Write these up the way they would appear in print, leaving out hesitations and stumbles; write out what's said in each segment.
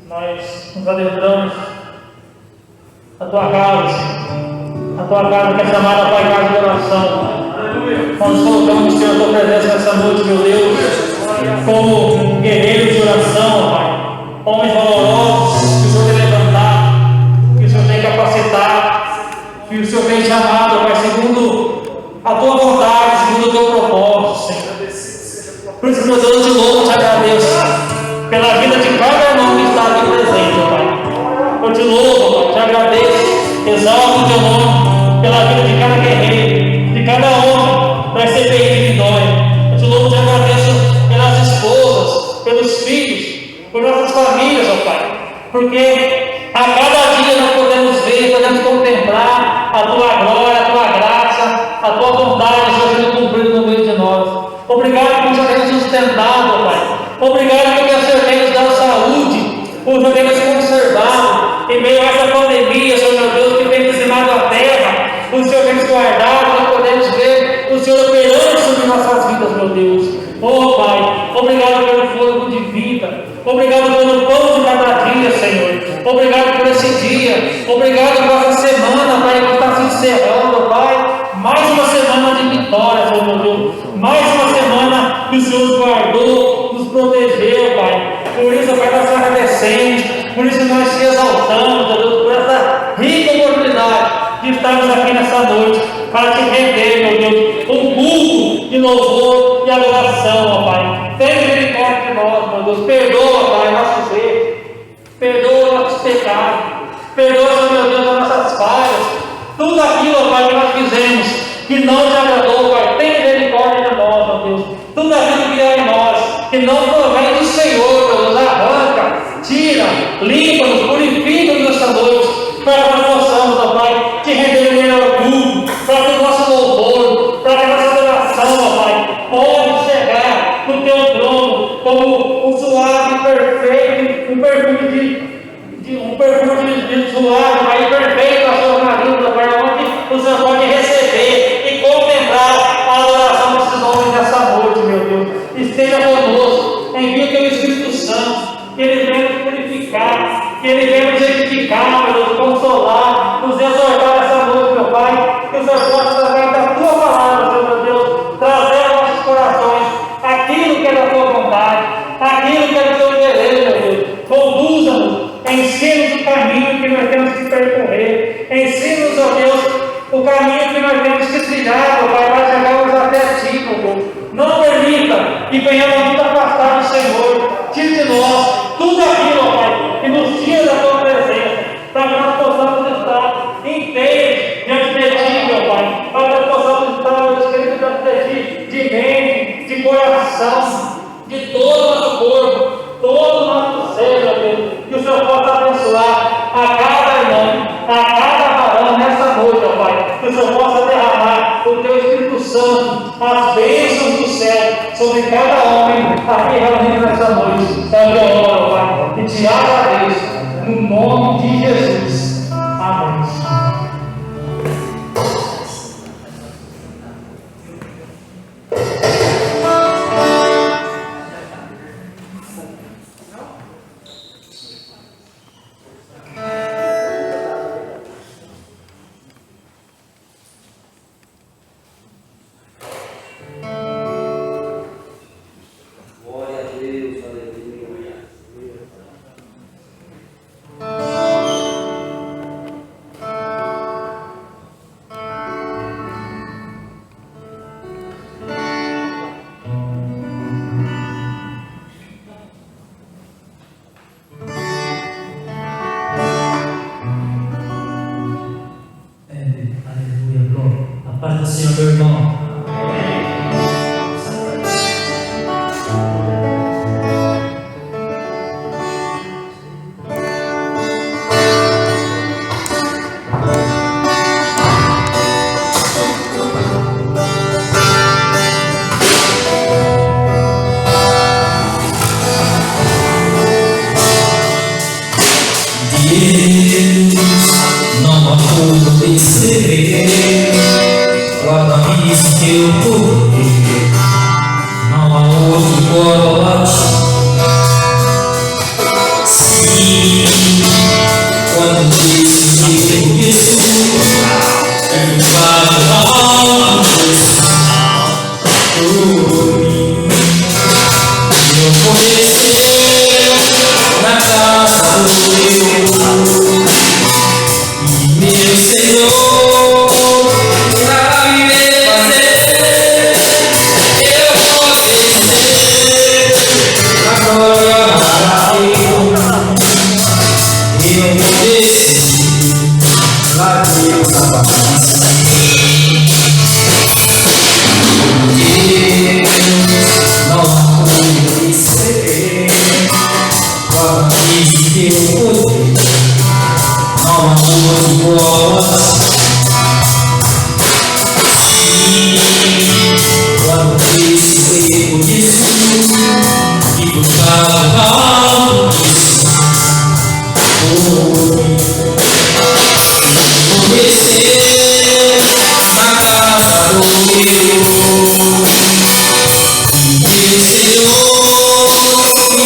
nós nos adentramos a tua casa, Senhor. A tua casa que é chamada, Pai, casa de oração. Nós colocamos, Senhor, a tua presença nessa noite, meu Deus, como guerreiros de oração, Pai. Homens valorosos que o Senhor tem levantado, que o Senhor tem capacitado, que o Senhor tem chamado, Pai, segundo a tua vontade, segundo o teu propósito, Senhor. Por isso, meu Deus, eu te louvo, te agradeço pela vida de cada irmão que está aqui presente, Pai. Eu te louvo, Pai, te agradeço, exalto o teu nome pela vida de cada guerreiro, de cada homem da CPI de Lindóia. Eu te louvo, te agradeço pelas esposas, pelos filhos, por nossas famílias, ó Pai, porque a cada dia nós podemos ver, podemos contemplar a tua glória, a tua graça, a tua vontade, Senhor, sendo cumprida no meio de nós. Obrigado por o Senhor ter nos sustentado, Pai. Obrigado porque o Senhor tem nos dado saúde, o Senhor tem nos conservado em meio a essa pandemia, Senhor meu Deus, que tem dizimado a terra. O Senhor tem nos guardado, nós podemos ver o Senhor operando sobre nossas vidas, meu Deus. Oh Pai, obrigado pelo fôlego de vida, obrigado pelo pão de cada dia, Senhor. Obrigado por esse dia, obrigado por essa semana, Pai, que está se encerrando, Pai. Mais uma semana de vitória, Senhor meu Deus. Mais uma semana que o Senhor nos guardou, nos protegeu, Pai. Por isso, Pai, nós te agradecemos, por isso nós te exaltamos, meu Deus, por essa rica oportunidade de estarmos aqui nessa noite para te render, meu Deus, um culto de louvor e adoração, ó Pai. Tenha misericórdia de nós, meu Deus. Perdoa, Pai, nossos erros, perdoa nossos pecados, perdoa, meu Deus, as nossas falhas, tudo aquilo, Pai, que nós fizemos que não te agradou, Pai. Tenha misericórdia de nós, meu Deus. Tudo aquilo que é em nós que não provém do Senhor, meu Deus, arranca, tira, limpa-nos, purifica-nos nessa noite, para que nós possamos, ó Pai, te render o melhor culto, para que o nosso louvor, para que a nossa adoração, ó Pai, possa chegar no teu trono como um suave, perfeito, um perfume de suave, Pai, perfeito a sua nariz, Pai, onde o Senhor pode receber e contemplar a adoração desses homens nessa noite, meu Deus. Esteja conosco, envia o teu Espírito Santo, que ele venha nos purificar, que ele venha nos edificar, meu Deus, consolar, nos exortar essa noite, meu Pai, que o Senhor possa, através da tua palavra, Senhor meu Deus, trazer aos nossos corações aquilo que é da tua vontade, aquilo que é do teu desejo, meu Deus. Conduza-nos, ensina-nos o caminho que nós temos que percorrer, ensina-nos, ó Deus, o caminho que nós temos que trilhar, meu Pai, para chegarmos até ti, meu Deus. Não permita que venhamos muito afastar do Senhor. Tire de nós tudo aquilo, ó Pai, que nos tira da tua presença, para que nós possamos estar inteiros diante de ti, meu Pai, para que nós possamos estar, meu Deus querido, diante de ti, de mente, de coração, de todo o nosso corpo, todo o nosso ser, meu Deus, que o Senhor possa abençoar a cada irmão, a cada varão nessa noite, ó Pai, que o Senhor possa derramar o teu Espírito Santo, as bênçãos do céu sobre cada homem aqui reunido nessa noite. É o que eu oro, Pai, e te agradeço, no nome de Jesus. Amém. Paz do Senhor, meu irmão. Deus não acordo em segredo, guarda-me em teu poder, não há outro igual a ti. Se quando disse isso, e falava por mim. Eu comecei na casa do meu, e meu Senhor pra me fazer, eu comecei agora eu comecei lá de Deus não acontecer quando diz que eu poder não amor boas quando disse eu disse e buscava comecei na casa do meu Senhor e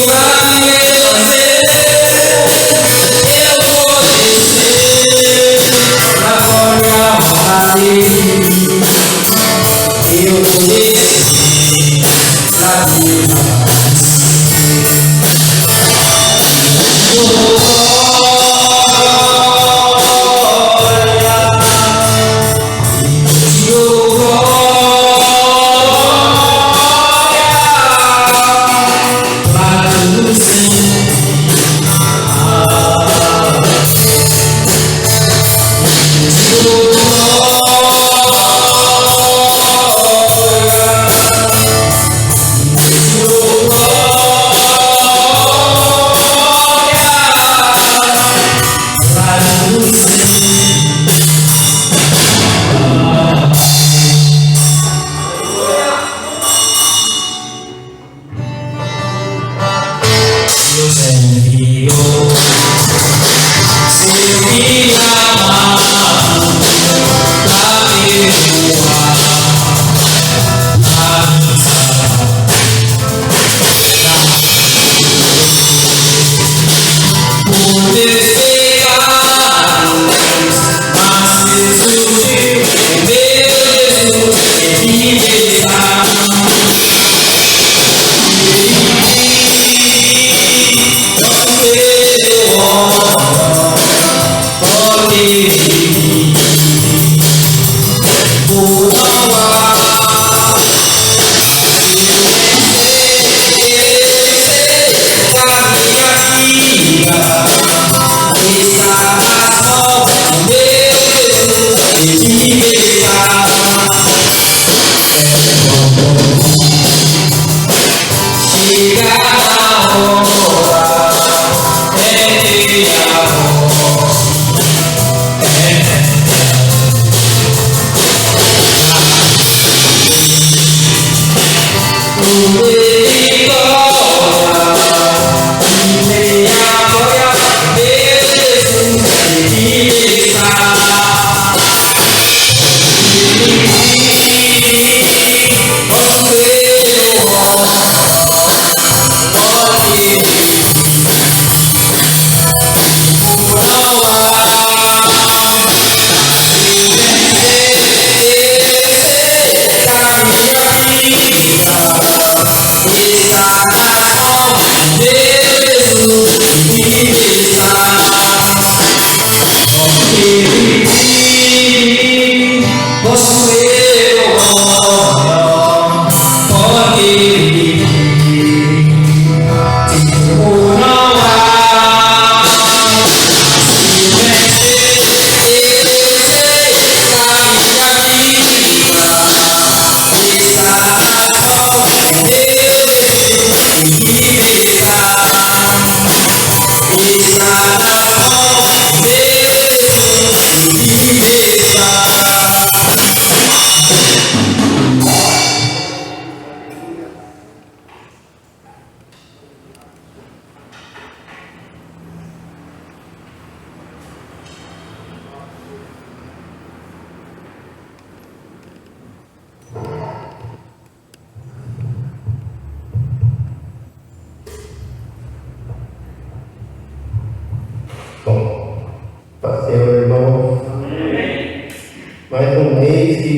vai me fazer eu comecei na glória dele eu comecei na vida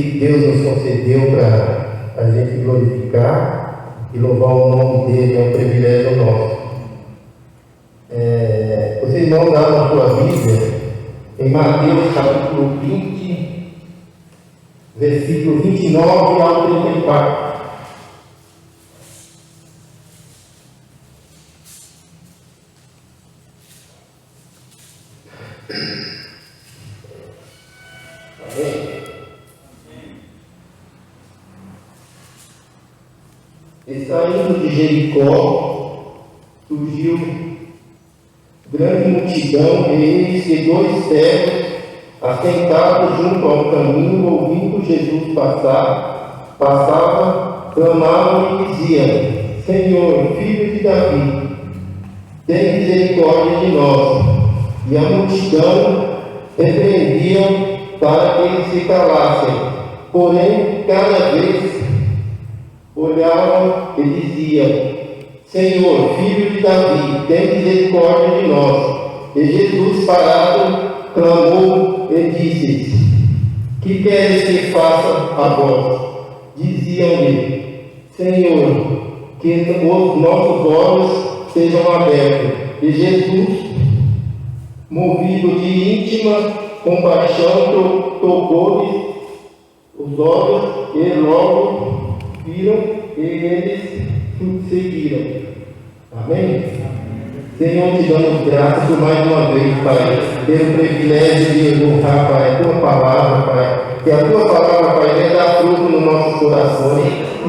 que Deus nos concedeu para a gente glorificar e louvar o nome dele, é um privilégio nosso. Os irmãos abrem a sua Bíblia em Mateus capítulo 20, versículo 29 ao 34. E saindo de Jericó, surgiu grande multidão, e eis que dois cegos, assentados junto ao caminho, ouvindo Jesus passava, clamavam e diziam: Senhor, filho de Davi, tem misericórdia de nós. E a multidão repreendiam para que eles se calassem, porém cada vez olhavam e diziam: Senhor, filho de Davi, tem misericórdia de nós. E Jesus, parado, clamou e disse: Que queres que faça a vós? Diziam-lhe: Senhor, que os nossos olhos sejam abertos. E Jesus, movido de íntima compaixão, tocou-lhes os olhos, e logo viram, e eles seguiram. Amém? Senhor, te damos graças por mais uma vez, Pai, pelo privilégio de honrar, Pai, a tua palavra, Pai. Que a tua palavra, Pai, venha dar fruto nos nossos corações. E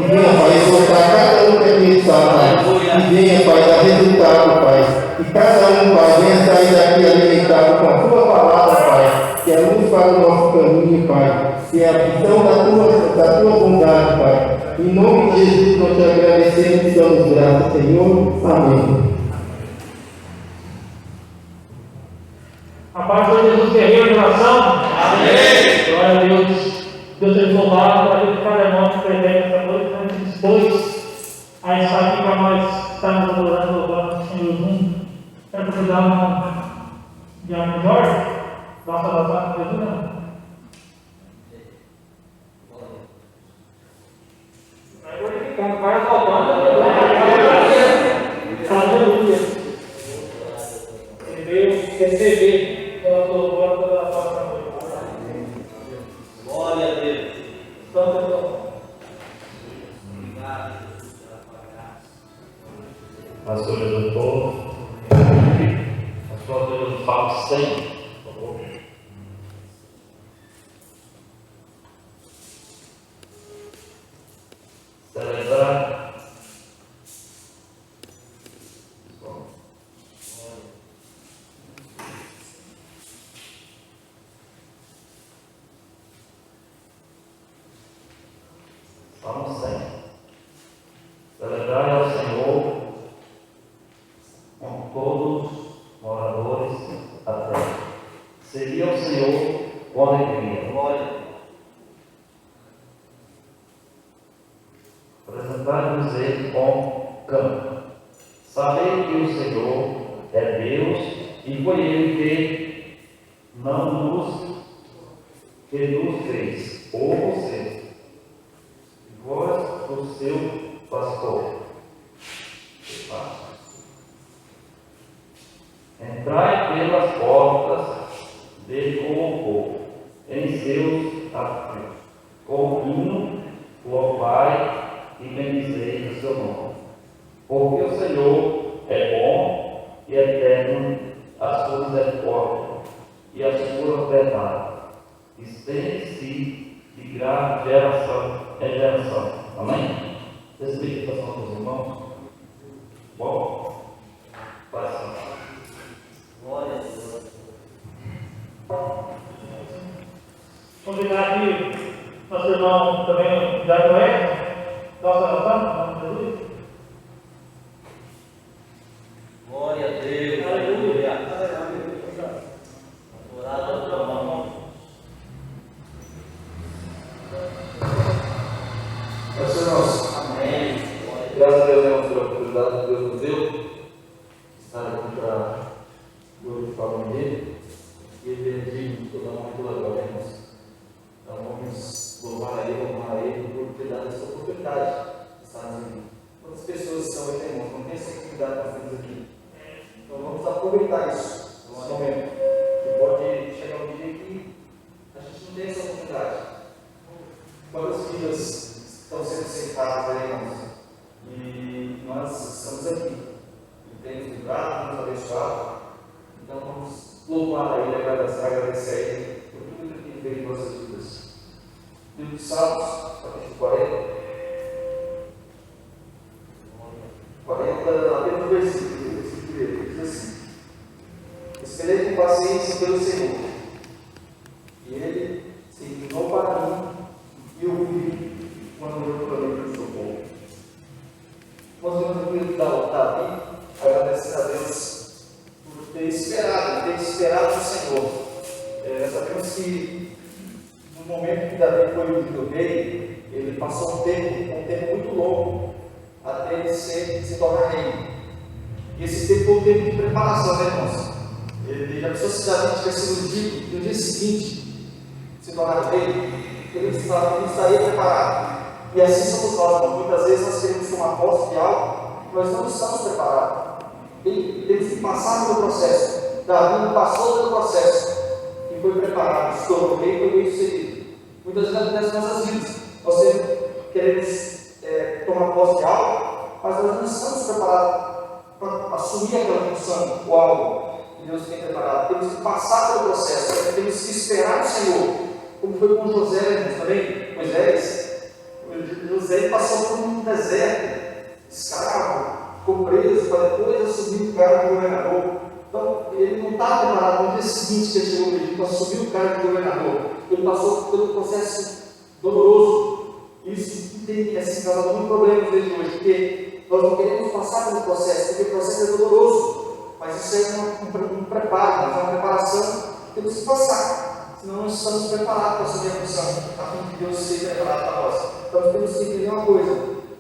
venha, Pai, exortar cada um que aqui está, Pai. E venha, Pai, dar resultado, Pai. Que cada um, Pai, venha sair daqui alimentado com a tua palavra, Pai. Que a luz para o nosso caminho, Pai. Que é a visão da tua bondade, Pai. Em nome de Jesus, nós te agradecemos e te damos graças, Senhor. Amém. A paz de Jesus guerreiro de oração. Amém. Glória a Deus. Deus é louvado para que cada irmão que presente essa noite, a gente dispôs a estar aqui para nós estarmos adorando, louvando o Senhor junto. Quero convidar de Diácono Jorge, nossa adoção com Jesus, né? Vai glorificando, vai exaltando, aleluia. Receber pela tua glória, pela tua noite. Glória a Deus. Santo é teu. Obrigado, Jesus, pela tua graça. Pastor Jesus Povo, Pastor Jesus Paulo 100, por favor. Celebrar. Salmo 100. Celebrai ao Senhor com todos os moradores da terra. Servi ao Senhor com alegria. Glória. Apresentai-vos Ele com canto. Sabei que o Senhor é Deus e foi Ele que nos fez, ou você, vós, o seu pastor. Entrai pelas portas dele com louvor, em seus atrios. Com hino, louvai e bendizei o seu nome. Porque o Senhor é bom e eterno a sua misericórdia e a sua verdade. Estende-se de geração em geração. Amém? Respeite a oração dos irmãos. Bom, passa. Glória a Deus. Convidar aqui nosso irmão também, Jair Noé, nossa oração, em nome de Jesus. Glória a Deus. Aleluia. Adorado ao teu nome. Senhor nosso. Amém. Graças a Deus, temos pela oportunidade que Deus nos deu estar aqui para glorificar o nome dele. E ele é digno de toda honra e toda glória, irmãos. Então vamos louvar aproveitar isso, esse momento. E pode chegar um dia que a gente não tem essa oportunidade. Quantas vidas estão sendo ceifradas aí, irmãos? E nós estamos aqui. E temos livrado, temos abençoado. Então vamos louvar a Ele, agradecer a Ele por tudo que Ele fez em nossas vidas. Livro de Salmos, capítulo 40. 40, apenas o versículo 1, diz assim: esperei com paciência pelo Senhor, e Ele se inclinou para mim e ouvi quando eu clamei por socorro. Nós vemos aqui Davi agradecendo a Deus por ter esperado no Senhor. Sabemos que no momento que Davi foi o rei, ele passou um tempo muito longo até ele se tornar rei. E esse tempo foi um tempo de preparação, né, irmãos? Ele já pensou se Davi tivesse sido dito no dia seguinte se tornar rei, ele estaria preparado. E assim somos nós, irmãos. Muitas vezes nós queremos tomar posse de algo, nós não estamos preparados. Temos que passar pelo processo. Davi passou pelo processo e foi preparado, se tornou rei e foi bem sucedido. Muitas vezes acontece nas nossas vidas. Nós queremos tomar posse de algo, mas nós não estamos preparados para assumir aquela função ou algo que Deus tem preparado. Temos que passar pelo processo, temos que esperar o Senhor, como foi com José também. José passou por um deserto, escravo, ficou preso, para depois assumir o cargo de governador. Então, ele não está preparado no dia seguinte que ele chegou no Egito para assumir o cargo de governador. Ele passou pelo processo doloroso. Isso tem causado muitos problemas desde hoje, porque nós não queremos passar pelo processo, porque o processo é doloroso. Mas isso é um preparo, uma preparação que temos que passar. Senão não estamos preparados para assumir a função, a fim de Deus seja preparado para nós. Então temos que entender uma coisa: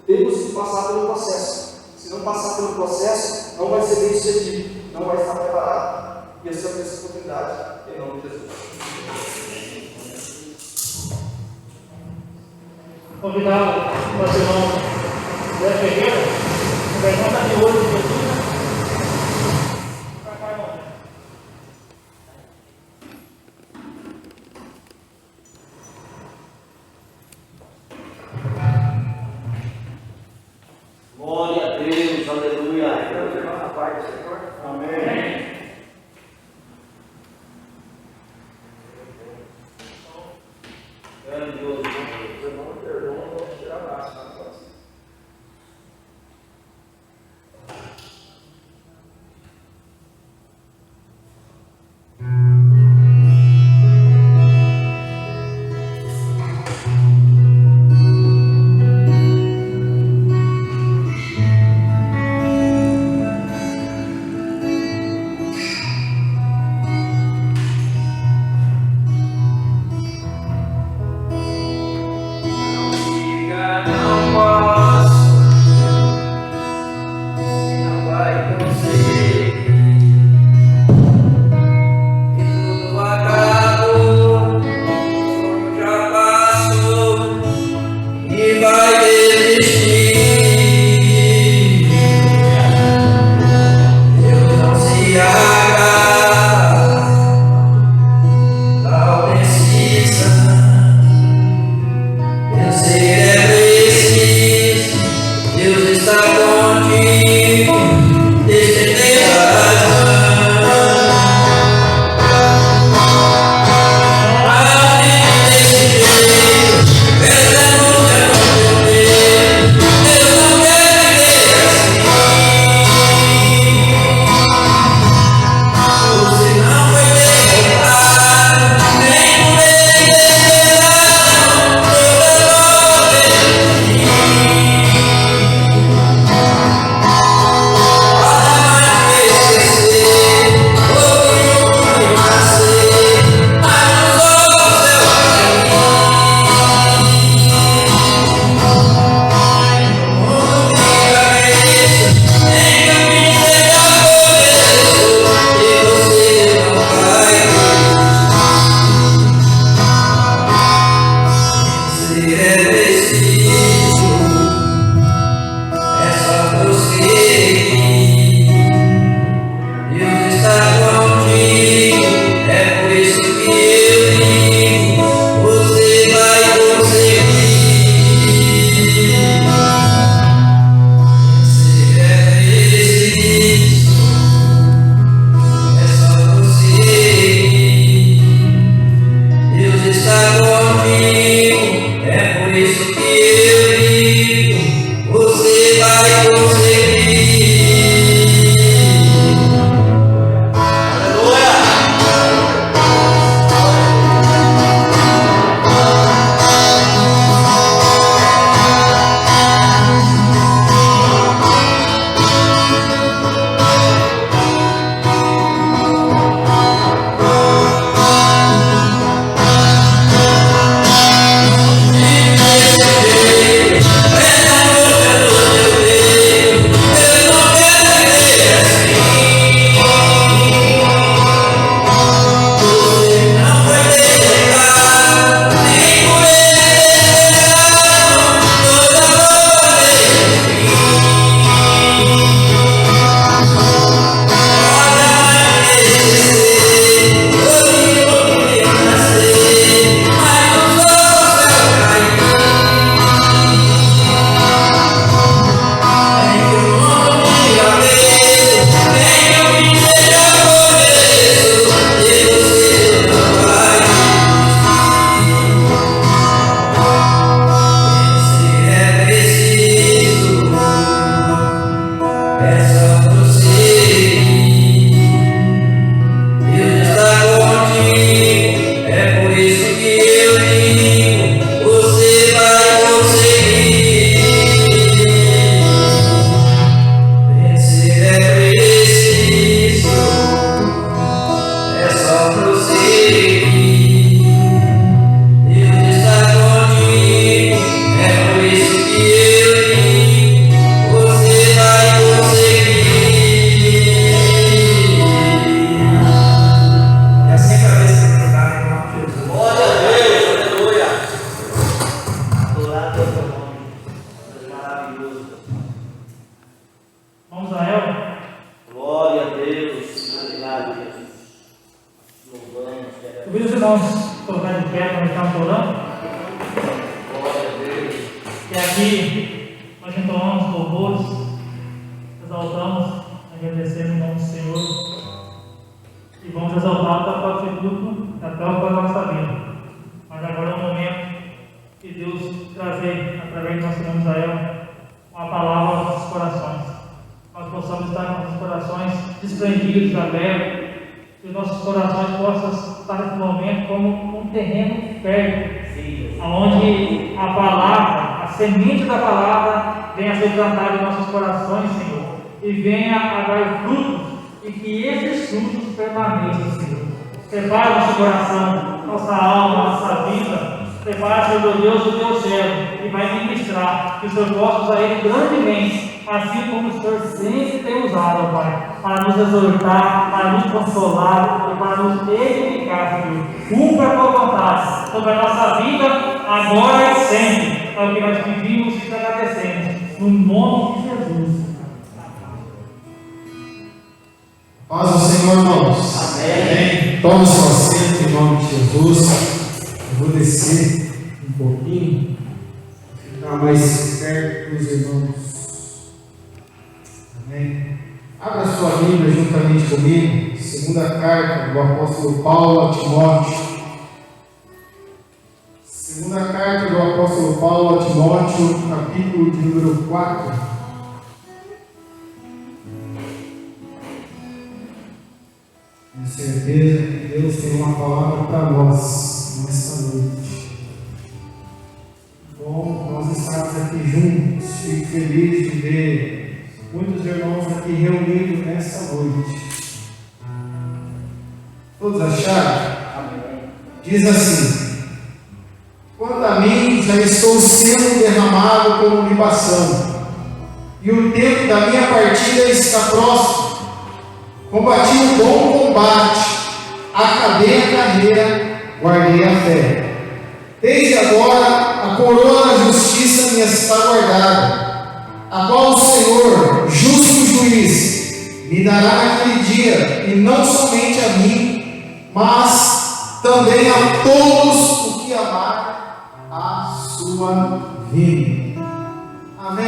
temos que passar pelo processo. Se não passar pelo processo, não vai ser bem sucedido, não vai estar preparado. E essa é a nossa oportunidade, em nome de Jesus. Convidado o nosso irmão Zé Ferreira, o irmão está de olho de Jesus, né? Para cá, irmão. Glória a Deus, aleluia. Amém. Grandioso. Obrigado, Jesus. Louvamos, Eu vi os irmãos colocar de pé quando estavam orando. glória a Deus. E aqui nós entoamos louvores, exaltamos, agradecendo em nome do Senhor. E vamos exaltar até o próximo culto, até o final da nossa vida. Mas agora é o momento que Deus trazer, através do nosso irmão Israel, uma palavra aos nossos corações. Nós possamos estar com nossos corações desprendidos, abertos, que os nossos corações possam estar nesse momento como um terreno fértil, onde a palavra, a semente da palavra, venha a ser plantada em nossos corações, Senhor, e venha a dar frutos, e que esses frutos permaneçam, Senhor. Prepara nosso coração, nossa alma, nossa vida. Prepara, Senhor meu Deus, o teu céu, e vai ministrar, que o Senhor possa usar ele grandemente, assim como o Senhor sempre tem usado, Pai, para nos exortar, para nos consolar e para nos edificar, Senhor. Cumpra a tua vontade sobre a nossa vida, agora e sempre. É o que nós pedimos e te agradecemos, no nome de Jesus. Paz do Senhor, irmãos. Amém. Tome seu assento em nome de Jesus. Eu vou descer um pouquinho, ficar mais perto dos irmãos. Amém. Abra sua Bíblia juntamente comigo, segunda carta do apóstolo Paulo a Timóteo. Segunda carta do apóstolo Paulo a Timóteo, capítulo de número 4. Tenho certeza que Deus tem uma palavra para nós nesta noite. Bom, nós estamos aqui juntos. Fico feliz de ver muitos irmãos aqui reunidos nesta noite. Todos acharam? Amém. Diz assim: quanto a mim, já estou sendo derramado como libação, e o tempo da minha partida está próximo. Combati o bom combate, acabei a carreira, guardei a fé. Desde agora, a coroa da justiça me está guardada, a qual o Senhor, justo juiz, me dará naquele dia, e não somente a mim, mas também a todos os que amar a sua vinda. Amém.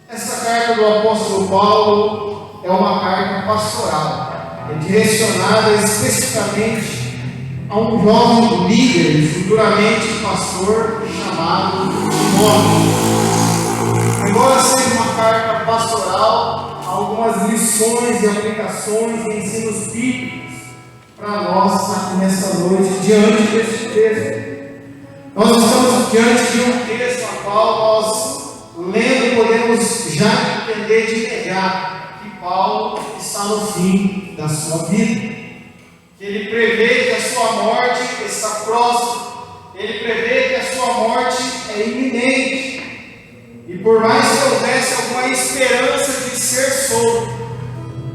Essa carta do apóstolo Paulo é uma carta pastoral, é direcionada especificamente a um jovem líder e futuramente pastor chamado Timóteo. Embora seja uma carta pastoral, há algumas lições e aplicações e ensinos bíblicos para nós aqui nesta noite, diante deste texto. Nós estamos diante de um texto a qual nós, lendo, podemos já entender de imediato Paulo está no fim da sua vida, que ele prevê que a sua morte está próxima, ele prevê que a sua morte é iminente, e por mais que houvesse alguma esperança de ser solto,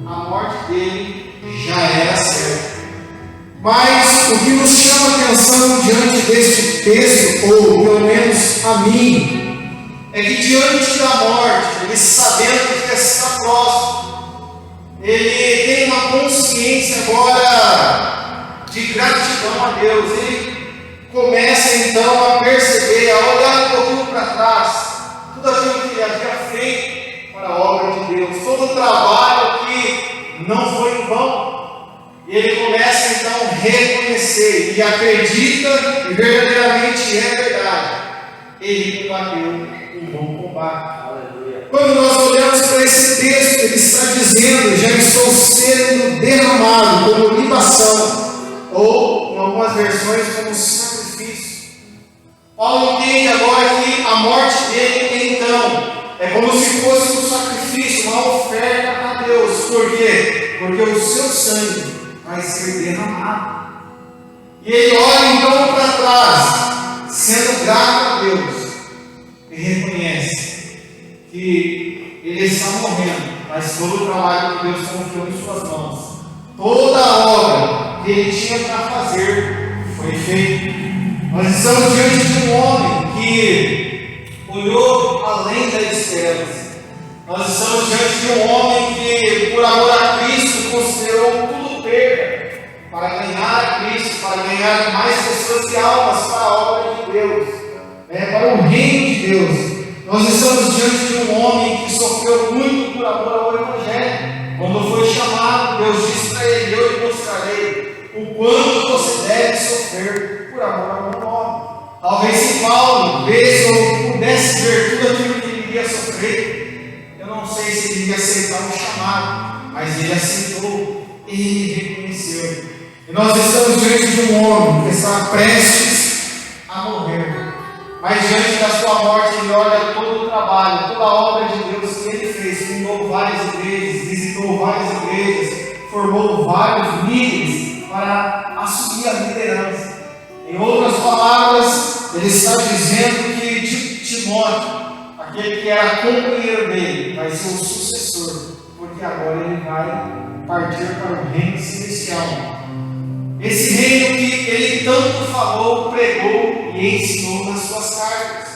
a morte dele já era certa. Mas o que nos chama a atenção diante deste texto, ou pelo menos a mim, é que diante da morte, ele sabendo que está próximo, ele tem uma consciência agora de gratidão a Deus. Ele começa então a perceber, a olhar um pouquinho para trás, tudo aquilo que ele havia feito para a obra de Deus, todo o trabalho que não foi em vão. E ele começa então a reconhecer e acredita, e verdadeiramente é verdade, ele combateu um bom combate. Quando nós olhamos para esse texto, ele está dizendo: já estou sendo derramado como libação, ou em algumas versões como sacrifício. Paulo entende agora que a morte dele, então, é como se fosse um sacrifício, uma oferta a Deus. Por quê? Porque o seu sangue vai ser derramado. E ele olha então para trás, sendo grato a Deus, e reconhece que ele está morrendo, mas todo o trabalho que Deus confiou em suas mãos, toda a obra que ele tinha para fazer, foi feita. Nós estamos diante de um homem que olhou além da esperança. Nós estamos diante de um homem que, por amor a Cristo, de almas para a obra de Deus, para o reino de Deus. Nós estamos diante de um homem que sofreu muito por amor ao Evangelho. Quando foi chamado, Deus disse para ele: eu lhe mostrarei o quanto você deve sofrer por amor ao meu nome. Talvez se Paulo, pudesse ver tudo aquilo que ele iria sofrer, eu não sei se ele iria aceitar o chamado, mas ele aceitou, ele reconheceu. E nós estamos diante de um homem que está prestes a morrer. Mas diante da sua morte, ele olha todo o trabalho, toda a obra de Deus que ele fez, fundou várias igrejas, visitou várias igrejas, formou vários líderes para assumir a liderança. Em outras palavras, ele está dizendo que Timóteo, aquele que era companheiro dele, vai ser o sucessor, porque agora ele vai partir para o reino celestial. Esse reino que ele tanto falou, pregou e ensinou nas suas cartas.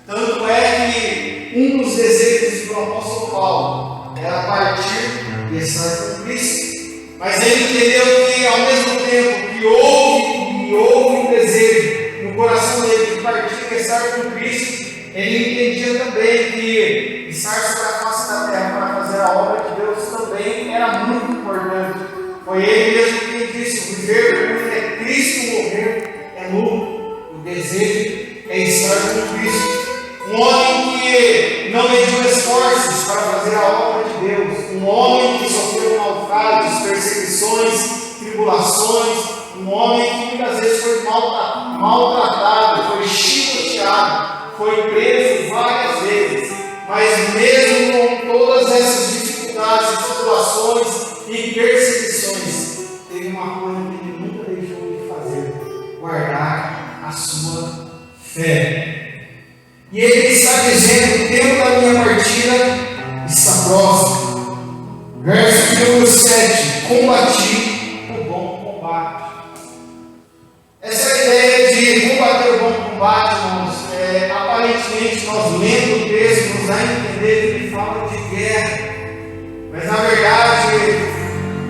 Tanto é que um dos desejos do apóstolo Paulo era partir e estar com Cristo. Mas ele entendeu que, ao mesmo tempo que houve um desejo no coração dele de partir e estar com Cristo, ele entendia também que estar sobre a face da terra para fazer a obra de Deus também era muito importante. Foi ele mesmo quem disse: viver é Cristo, morrer é lucro. O desejo é estar com Cristo. Um homem que não mediu esforços para fazer a obra de Deus. Um homem que sofreu naufrágios, perseguições, tribulações. Um homem que muitas vezes foi maltratado, foi chicoteado, foi preso várias vezes. Mas mesmo com todas essas dificuldades, tribulações e perseguições, teve uma coisa que ele nunca deixou de fazer: guardar a sua fé. E ele está dizendo: o tempo da minha partida está próximo. Verso número 7: combati o bom combate. Essa é a ideia de combater o bom combate, irmãos. Aparentemente, nós lendo o texto, nos dá a entender que ele fala de guerra. Mas na verdade,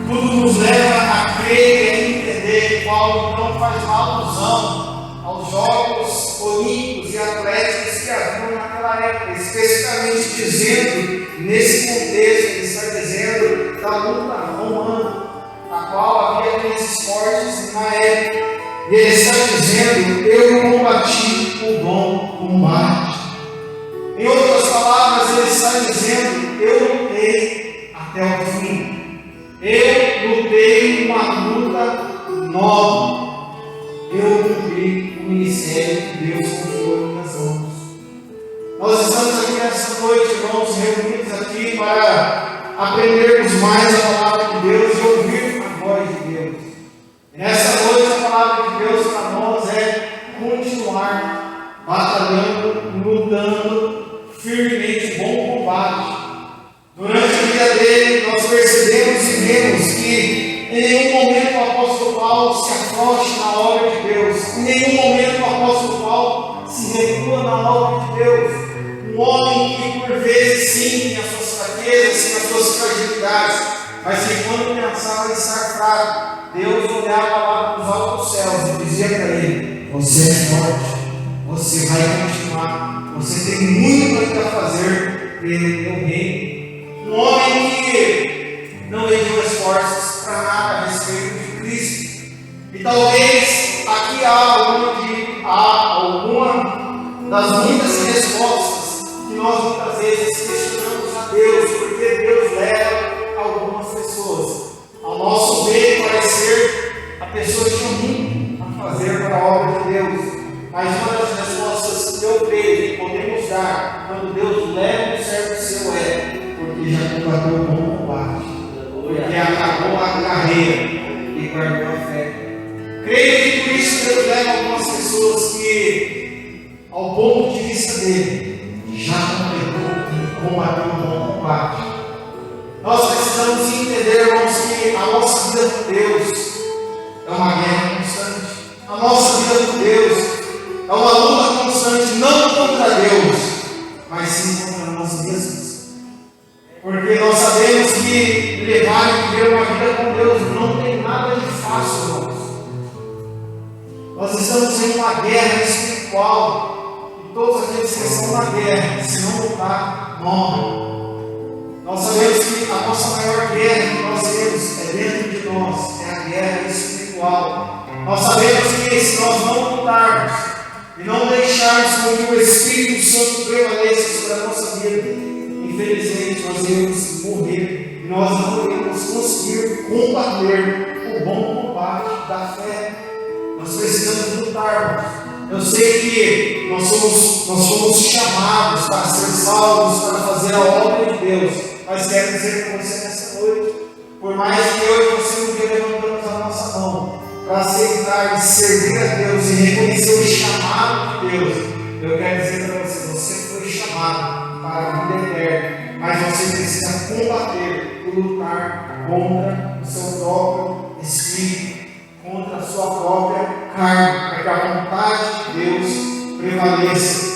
tudo nos leva a crer e a entender que Paulo não faz uma alusão aos Jogos Olímpicos e Atléticos que haviam naquela época, especificamente dizendo, nesse contexto, ele está dizendo da luta romana, a qual havia aqueles esportes na época. E ele está dizendo: eu combati o bom combate. Em outras palavras, ele está dizendo: eu lutei até o fim. Eu lutei uma luta nova. Eu cumpri o ministério que Deus confiou em minhas mãos. Nós estamos aqui nessa noite, irmãos, reunidos aqui para aprendermos mais a palavra de Deus e ouvir a voz de Deus. E nessa noite a palavra de Deus para nós é continuar batalhando, lutando firmemente o bom combate. Durante a vida dele, nós percebemos e vemos que em nenhum momento o apóstolo Paulo se afrouxa na obra de Deus. Em nenhum momento o apóstolo Paulo se recua na obra de Deus. Um homem que por vezes sim tem as suas fraquezas, tem as suas fragilidades, mas que quando pensava em estar fraco, Deus olhava lá para os altos céus e dizia para ele: você é forte, você vai continuar, você tem muito ainda a fazer pelo meu reino. Um homem que não mediu esforços para nada a respeito de Cristo. E talvez aqui há alguma das muitas respostas que nós muitas vezes questionamos a Deus, porque Deus leva algumas pessoas, ao nosso ver, parecer a pessoa tinha muito a fazer para a obra de Deus. Mas uma das respostas que eu creio que podemos dar quando Deus leva um servo seu porque já combateu o bom combate, porque acabou a carreira e guardou a fé. Creio que por isso Deus leva algumas pessoas que, ao ponto de vista dele, já combateu o bom combate. Nós precisamos entender, irmãos, que a nossa vida com Deus é uma guerra constante. A nossa vida com Deus é uma luta constante, não contra Deus, mas sim contra nós mesmos. Porque nós sabemos que levar e viver uma vida com Deus não tem nada de fácil, irmãos. Nós estamos em uma guerra espiritual. E todos aqueles que estão na guerra, se não lutar, morrem. Nós sabemos que a nossa maior guerra que nós temos é dentro de nós, é a guerra espiritual. Nós sabemos que se nós não lutarmos e não deixarmos com que o Espírito Santo prevaleça sobre a nossa vida, infelizmente nós iremos morrer e nós não iremos conseguir combater o bom combate da fé. Nós precisamos lutar. Eu sei que nós somos chamados para ser salvos, para fazer a obra de Deus, mas quero dizer para você nessa noite, por mais que eu e você um dia levantamos a nossa mão para aceitar e servir a Deus e reconhecer o chamado de Deus, eu quero dizer para você, você foi chamado para a vida eterna, mas você precisa combater e lutar contra o seu próprio espírito, contra a sua própria carne, para que a vontade de Deus prevaleça.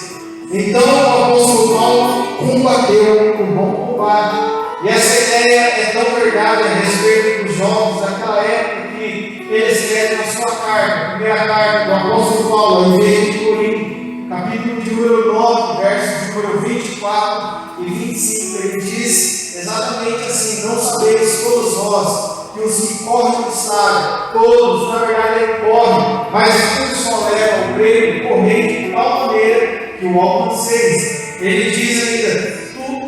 Então o apóstolo Paulo combateu o bom combate, e essa ideia é tão verdade a respeito dos jovens daquela época que eles escrevem na sua carta, a primeira carta do apóstolo Paulo, em vez de Corinto, capítulo de número 9, versos de número 24 e 25, ele diz exatamente assim: não sabemos todos nós que os que correm no estádio, todos na verdade correm, mas um só leva o prêmio corrente de tal maneira que o alcanceis. Ele diz ainda: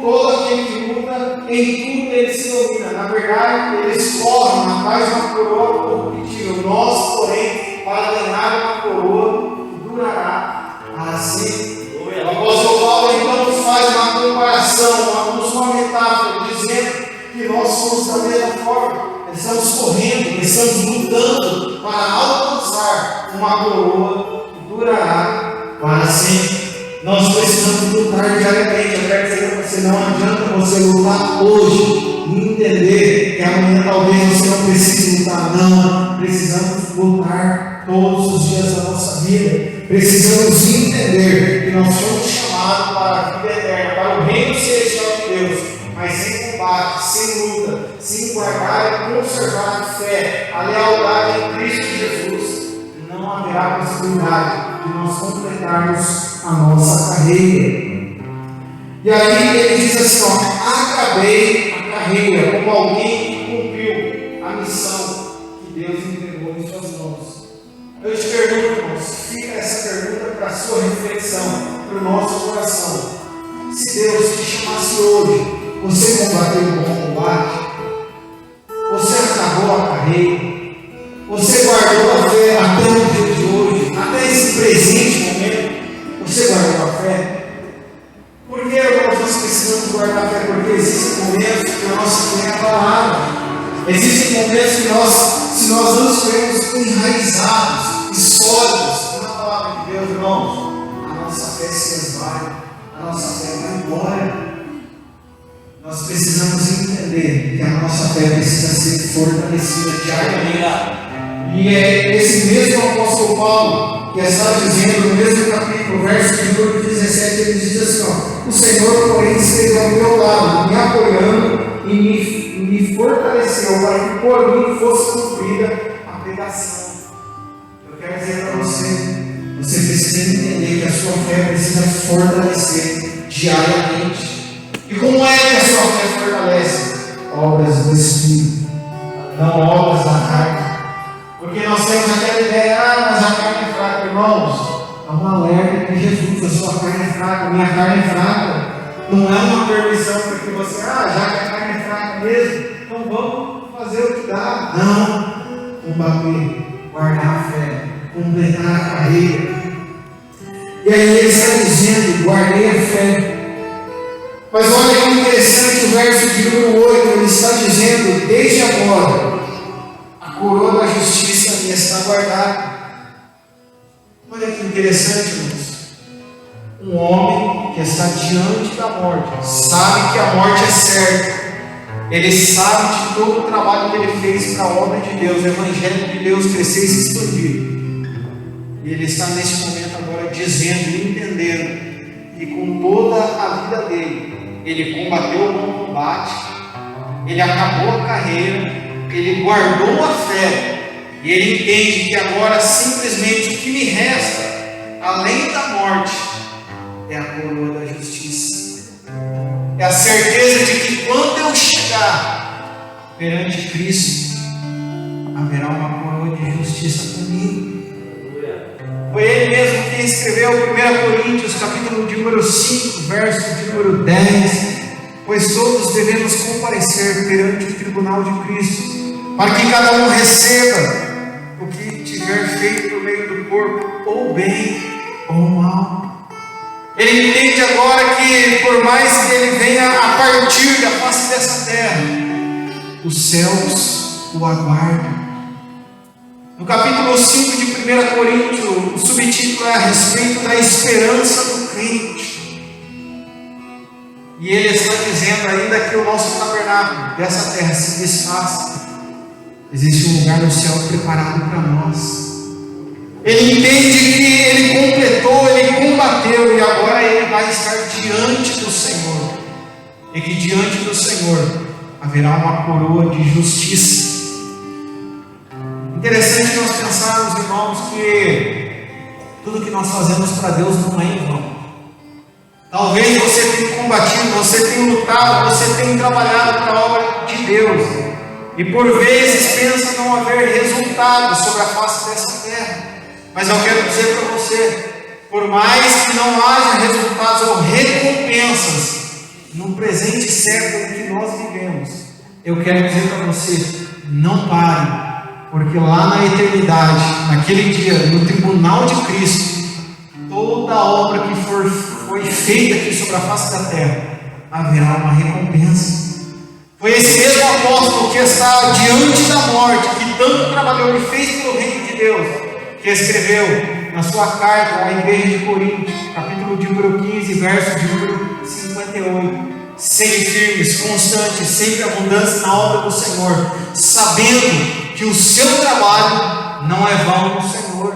todo aquele que luta, em tudo ele se domina. Na verdade, eles correm atrás de uma coroa corruptível. Nós, porém, para ganhar uma coroa que durará para sempre. O apóstolo Paulo então nos faz uma comparação, uma metáfora, dizendo que nós somos da mesma forma. Estamos correndo, estamos lutando para alcançar uma coroa que durará para sempre. Nós precisamos lutar diariamente. Eu quero dizer para você, não adianta você lutar hoje e entender que amanhã talvez você não precise lutar. Não, precisamos lutar todos os dias da nossa vida. Precisamos entender que nós somos chamados para a vida eterna, para o reino celestial de Deus, mas sem combate, sem luta, sem guardar e conservar a fé, a lealdade em Cristo Jesus, não haverá possibilidade de nós completarmos a nossa carreira. E aí ele diz assim: ó, acabei a carreira, como alguém que cumpriu a missão que Deus entregou em suas mãos. Eu te pergunto, irmãos, fica essa pergunta para a sua reflexão, para o nosso coração. Se Deus te chamasse hoje, você combateu o bom combate? Você acabou a carreira? Você guardou a fé até o dia de hoje, até esse presente momento? Você guardou a fé? Por que nós precisamos guardar a fé? Porque existem momentos que a nossa fé é abalada. Existem momentos que se nós não estivermos enraizados e sólidos na palavra de Deus, irmãos, a nossa fé se esvai, a nossa fé vai embora. Nós precisamos entender que a nossa fé precisa ser fortalecida diariamente. E é esse mesmo apóstolo Paulo que está dizendo no mesmo capítulo, verso de número 17, ele diz assim: ó, o Senhor, porém, esteve ao meu lado, me apoiando e me fortaleceu para que por mim fosse cumprida a pregação. Eu quero dizer para você, você precisa entender que a sua fé precisa fortalecer diariamente. E como é que a sua fé fortalece? Obras do Espírito, não obras da carne. Porque nós temos aquela ideia: mas a carne é fraca, irmãos. É um alerta de Jesus: a sua carne é fraca, a minha carne é fraca. Não é uma permissão para que você, já que a carne é fraca mesmo, então vamos fazer o que dá. Não, combater, guardar a fé, completar a carreira. E aí ele está dizendo: guardei a fé. Mas olha que interessante o verso de número 8, ele está dizendo: desde agora a coroa da justiça me está guardada. Olha que interessante, irmãos. Um homem que está diante da morte, sabe que a morte é certa, ele sabe de todo o trabalho que ele fez para a obra de Deus, o Evangelho de Deus crescer e se expandir. E ele está nesse momento agora dizendo e entendendo que com toda a vida dele, ele combateu o bom combate, ele acabou a carreira, ele guardou a fé, E ele entende que agora simplesmente o que me resta, além da morte, é a coroa da justiça. É a certeza de que quando eu chegar perante Cristo, haverá uma coroa de justiça comigo. Foi ele mesmo quem escreveu 1 Coríntios, capítulo de número 5, verso de número 10. Pois todos devemos comparecer perante o tribunal de Cristo, para que cada um receba o que tiver feito por meio do corpo, ou bem ou mal. Ele entende agora que, por mais que ele venha a partir da face dessa terra, os céus o aguardam. No capítulo 5 de 1 Coríntios, o subtítulo é a respeito da esperança do crente. E ele está dizendo ainda que o nosso tabernáculo dessa terra se desfaça. Existe um lugar no céu preparado para nós. Ele entende que ele completou, ele combateu e agora ele vai estar diante do Senhor. E que diante do Senhor haverá uma coroa de justiça. Interessante nós pensarmos, irmãos, que tudo que nós fazemos para Deus não é em vão. Talvez você tenha combatido, você tenha lutado, você tenha trabalhado para a obra de Deus. E por vezes pensa não haver resultados sobre a face dessa terra. Mas eu quero dizer para você, por mais que não haja resultados ou recompensas no presente século que nós vivemos, eu quero dizer para você, não pare. Porque lá na eternidade, naquele dia, no tribunal de Cristo, toda a obra que foi feita aqui sobre a face da terra, haverá uma recompensa. Foi esse mesmo apóstolo que está diante da morte, que tanto trabalhou e fez pelo reino de Deus, que escreveu na sua carta à igreja de Corinto, capítulo de número 15, verso de número 58. Sede firmes, constantes, sempre abundantes na obra do Senhor, sabendo que o seu trabalho não é vão no Senhor.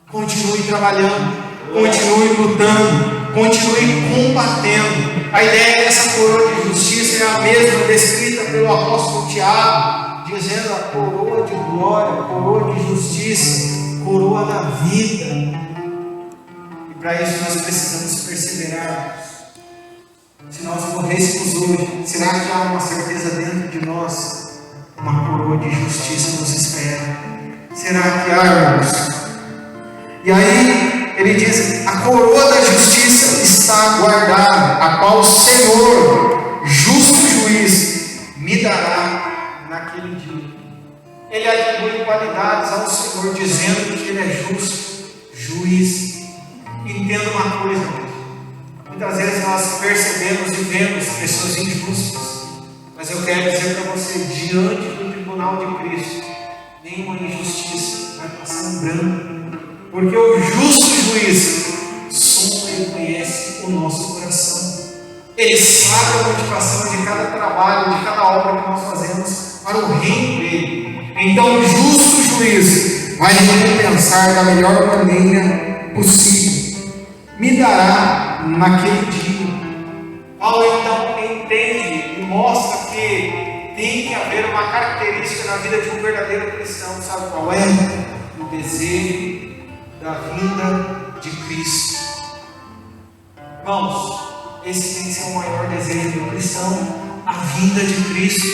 Continue trabalhando, continue lutando, continue combatendo. A ideia dessa coroa de justiça é a mesma descrita pelo apóstolo Tiago, dizendo a coroa de glória, coroa de justiça, coroa da vida. E para isso nós precisamos perseverar. Se nós morrêssemos hoje, será que há uma certeza dentro de nós? Uma coroa de justiça nos espera. Será que há, irmãos? E aí ele diz: a coroa da justiça está guardada, a qual o Senhor, justo juiz, me dará naquele dia. Ele atribui qualidades ao Senhor, dizendo que ele é justo juiz. Entenda uma coisa, irmãos. Muitas vezes nós percebemos e vemos pessoas injustas, mas eu quero dizer para você, diante do tribunal de Cristo, nenhuma injustiça vai passar em branco, porque o justo juiz sonda e conhece o nosso coração. Ele sabe a motivação de cada trabalho, de cada obra que nós fazemos para o reino dele. Então o justo juiz vai recompensar da melhor maneira possível. Me dará naquele dia. Paulo então entende e mostra que tem que haver uma característica na vida de um verdadeiro cristão. Sabe qual é? O desejo da vinda de Cristo. Irmãos, esse tem que ser o maior desejo do cristão, a vinda de Cristo.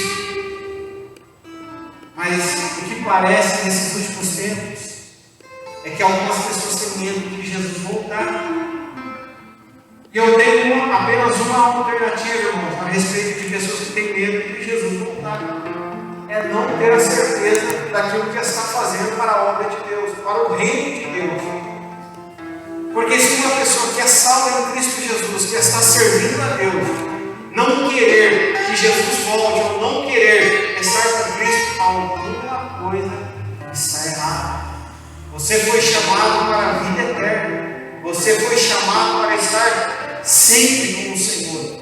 Mas o que parece nesses últimos tempos é que algumas pessoas têm medo de Jesus voltar. E eu tenho apenas uma alternativa, irmãos, a respeito de pessoas que têm medo de Jesus voltar. É não ter a certeza daquilo que está fazendo para a obra de Deus, para o reino de Deus. Porque se uma pessoa que é salva em Cristo Jesus, que está servindo a Deus, não querer que Jesus volte, ou não querer estar com Cristo, alguma coisa está errada. Você foi chamado para a vida eterna. Você foi chamado para estar sempre com o Senhor.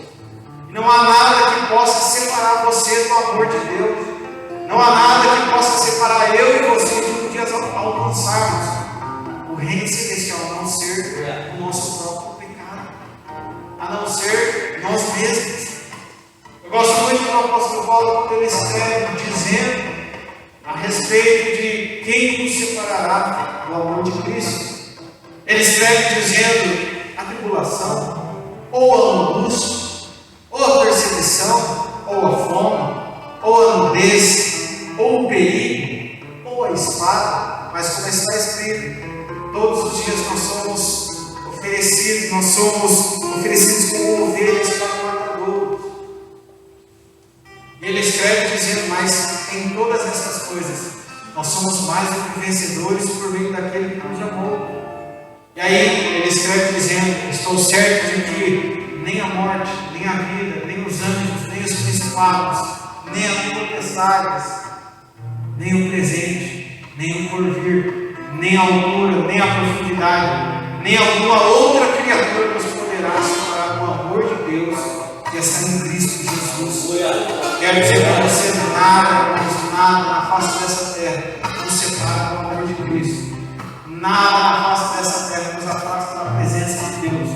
Não há nada que possa separar você do amor de Deus. Não há nada que possa separar eu e você de um dia alcançarmos o reino celestial, a não ser o nosso próprio pecado, a não ser nós mesmos. Eu gosto muito do apóstolo Paulo quando ele escreve dizendo a respeito de quem nos separará do amor de Cristo? Ele escreve dizendo: a tribulação, ou a angústia, ou a perseguição, ou a fome, ou a nudez, ou o perigo, ou a espada. Mas como está escrito, todos os dias nós somos oferecidos como ovelhas para o matador. E ele escreve dizendo: mas em todas essas coisas nós somos mais do que vencedores por meio daquele que nos amou. E aí ele escreve dizendo: estou certo de que nem a morte, nem a vida, nem os anjos, nem os principados, nem as potestades, nem o presente, nem o porvir, nem a altura, nem a profundidade, nem alguma outra criatura nos poderá separar do amor de Deus que está em Cristo Jesus. Quero dizer para você: nada na face dessa terra nos separa do amor de Cristo. Nada na face dessa terra nos afasta da presença de Deus,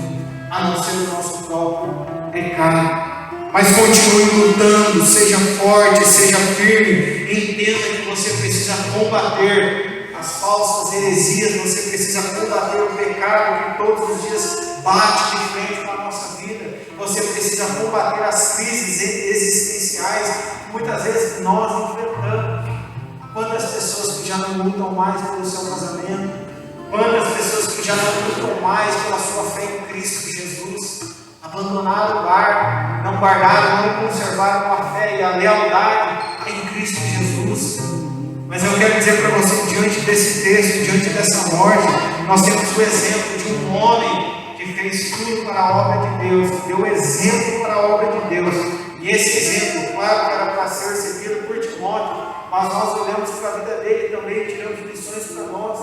a não ser o nosso próprio pecado. Mas continue lutando, seja forte, seja firme. Entenda que você precisa combater as falsas heresias, você precisa combater o pecado que todos os dias bate de frente com a nossa vida. Você precisa combater as crises existenciais que muitas vezes nós enfrentamos. Quantas pessoas que já não lutam mais pelo seu casamento, quantas pessoas que já não lutam mais pela sua fé em Cristo Jesus, abandonaram o lar, não guardaram, não conservaram a fé e a lealdade em Cristo Jesus. Mas eu quero dizer para você, diante desse texto, diante dessa morte, nós temos o exemplo de um homem que fez tudo para a obra de Deus, deu exemplo para a obra de Deus. E esse exemplo, claro que era para ser seguido por Timóteo, mas nós olhamos para a vida dele também e tiramos lições para nós.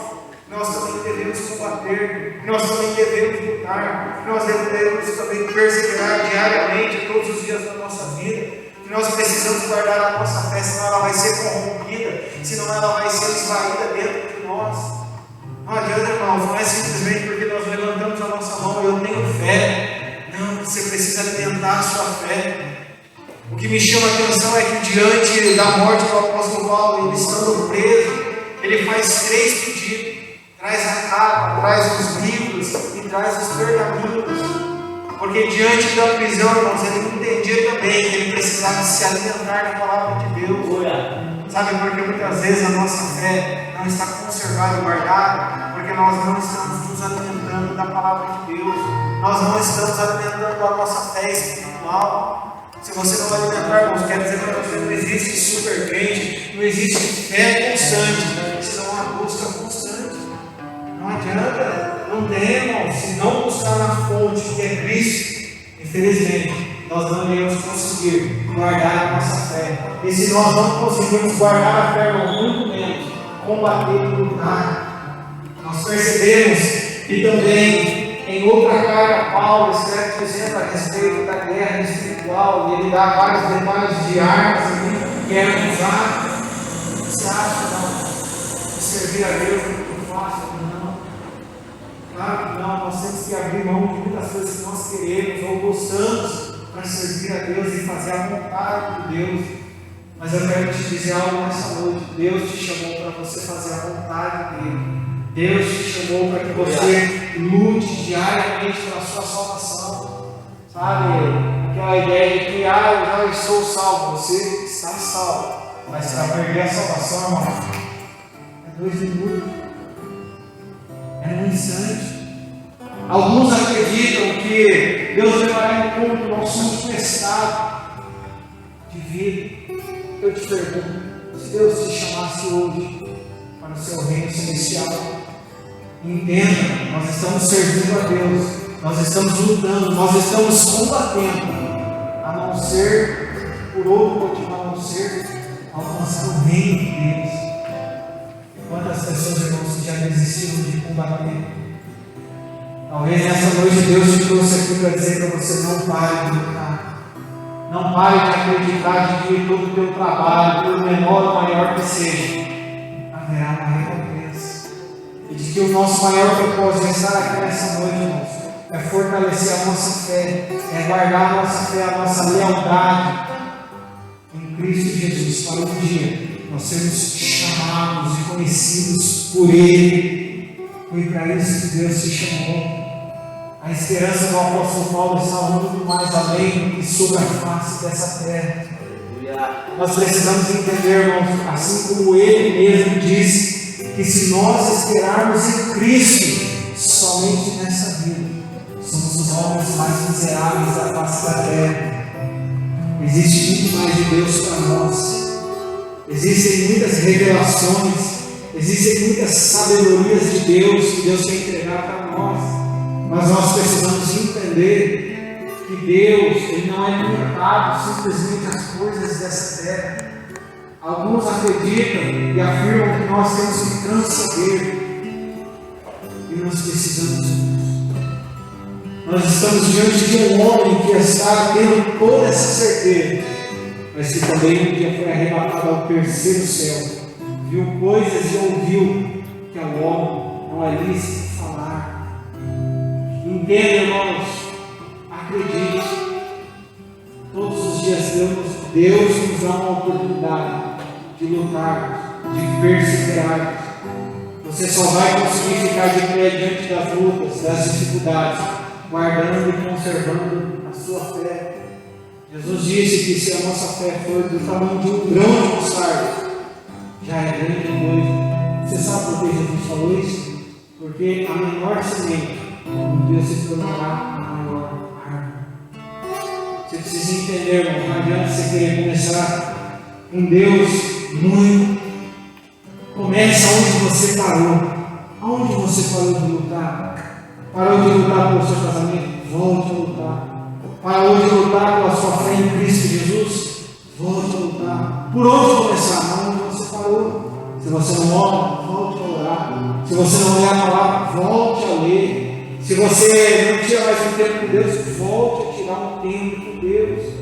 Nós também devemos combater, nós também devemos lutar, nós devemos também perseverar diariamente, todos os dias da nossa vida. Nós precisamos guardar a nossa fé, senão ela vai ser corrompida, senão ela vai ser esvaída dentro de nós. Não adianta, irmãos, não é simplesmente porque nós levantamos a nossa mão: eu tenho fé. Não, você precisa alimentar a sua fé. O que me chama a atenção é que diante da morte do apóstolo Paulo, ele estando preso, ele faz 3 pedidos: traz a capa, traz os livros e traz os pergaminhos. Porque diante da prisão, irmãos, ele entendia também que ele precisava se alimentar da palavra de Deus. Sabe, porque muitas vezes a nossa fé não está conservada e guardada, porque nós não estamos nos alimentando da palavra de Deus, nós não estamos alimentando a nossa fé espiritual. Se você não alimentar, irmãos, quer dizer para você: não existe super crente, não existe fé constante, senão uma busca constante. Não adianta, não tem, irmãos, se não buscar na fonte que é Cristo, infelizmente, nós não iremos conseguir guardar a nossa fé. E se nós não conseguirmos guardar a fé, irmãos, muito menos combater e lutar. Nós percebemos que também em outra carta Paulo escreve dizendo a respeito da guerra espiritual, e ele dá vários detalhes de armas que eram usadas. Você acha não? Servir a Deus é muito fácil? Não. Claro que não, nós temos que abrir mão de muitas coisas que nós queremos ou gostamos para servir a Deus e fazer a vontade de Deus. Mas eu quero te dizer algo nessa noite: Deus te chamou para você fazer a vontade dele. Deus te chamou para que você lute diariamente pela sua salvação. Sabe, aquela ideia de que eu já estou salvo. Você está salvo, mas para perder a salvação, irmão, é 2 minutos, é um instante. Alguns acreditam que Deus levará em conta o nosso último estado de vida. Eu te pergunto: se Deus te chamasse hoje para o seu reino celestial, entenda, nós estamos servindo a Deus, nós estamos lutando, nós estamos combatendo, a não ser por outro motivo, a não ser alcançar o reino de Deus. Quantas pessoas, irmãos, que já desistiram de combater? Talvez nessa noite Deus te trouxe aqui para dizer para você: não pare de lutar. Não pare de acreditar de que todo o teu trabalho, por menor ou maior que seja, haverá uma recompensa. E de que o nosso maior propósito é estar aqui nessa noite, irmãos, é fortalecer a nossa fé, é guardar a nossa fé, a nossa lealdade em Cristo Jesus, para um dia nós sermos chamados chamados e conhecidos por Ele. Foi para isso que Deus te chamou. A esperança do apóstolo Paulo está muito mais além do que sobre a face dessa terra. Nós precisamos entender, irmãos, assim como Ele mesmo disse, que se nós esperarmos em Cristo, somente nessa vida, somos os homens mais miseráveis da face da terra. Existe muito mais de Deus para nós. Existem muitas revelações, existem muitas sabedorias de Deus que Deus quer entregar para nós. Mas nós precisamos entender que Deus Ele não é limitado simplesmente às coisas dessa terra. Alguns acreditam e afirmam que nós temos que transcender. E nós precisamos disso. Nós estamos diante de um homem que está tendo toda essa certeza, mas que também um dia foi arrebatado ao terceiro céu, viu coisas e ouviu que ao homem não é lícito falar. Entenda, irmãos, acredite, todos os dias Deus nos dá uma oportunidade de lutar, de perseverar. Você só vai conseguir ficar de pé diante das lutas, das dificuldades, guardando e conservando a sua fé. Jesus disse que se a nossa fé for do tamanho de um grão de mostarda, já é grande coisa. Você sabe por que Jesus falou isso? Porque a menor semente, um dia se tornará a maior árvore. Você precisa entender, irmão, não adianta você querer começar com Deus muito. Comece onde você parou. Aonde você parou de lutar? Parou de lutar pelo seu casamento? Volte a lutar. Parou de lutar pela sua fé em Cristo Jesus? Volte a lutar. Por onde começar? Onde você parou? Se você não ora, volte a orar. Se você não lê a palavra, volte a ler. Se você não tira mais um tempo com Deus, volte a tirar um tempo com Deus.